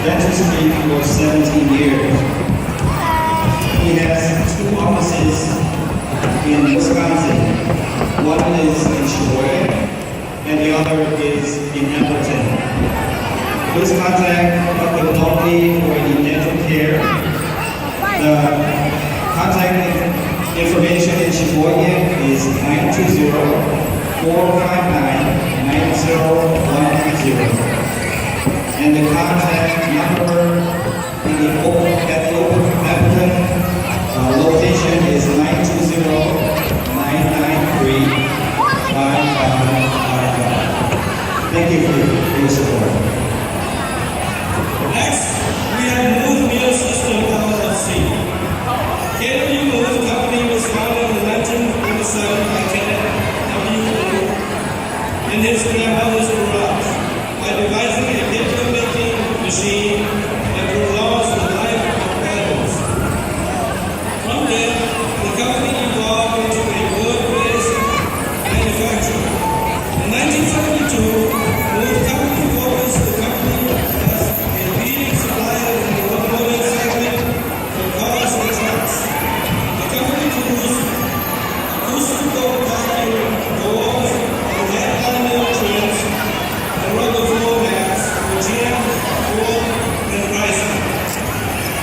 dentistry for 17 years. He has two offices in Wisconsin. One is in Sheboygan, and the other is in Appleton. Please contact Dr. Pelkey for any dental care. The contact information in Sheboygan is 920-459-90190. And the contact number at the open Appleton location is 920-993-5555. Thank you for your support. Next, we have Move Meal System LLC. KW Move Company was founded in 1987 by Kenneth W. Move in his grandmother's garage by devising a paper-making machine that prolongs the life of animals. From there, the company evolved into a wood-based manufacturer. In 1972, Move Company focused the company as a leading supplier in the automotive segment for cars and trucks. The company produced acoustical vacuum doors and headliner trims and rubber floor mats for GM, Ford, and Chrysler.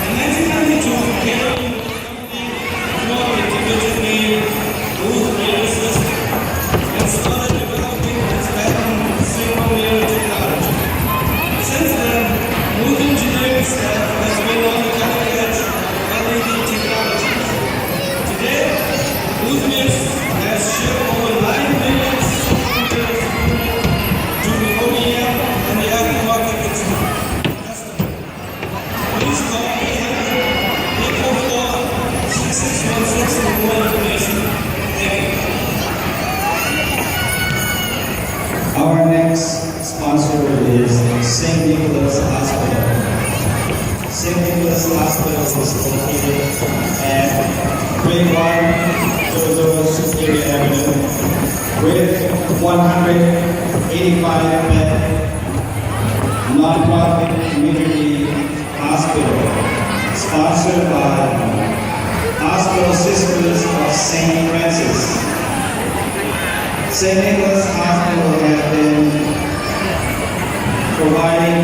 In 1992, KW formed a division named Move Meal System and started developing its patent single meal technology. Since then, Move engineering staff has been on the cutting edge of LED technologies. Today, Move Meals has shipped over 9 million cylinders to the OEM and the aftermarket customer. Please call 844-6616 for more information. Thank you. Our next sponsor is St. Nicholas Hospital. St. Nicholas Hospital is located at Grade 100 Superior Avenue with 185-bed nonprofit community hospital, sponsored by Hospital Sisters of St. Francis. St. Nicholas Hospital has been providing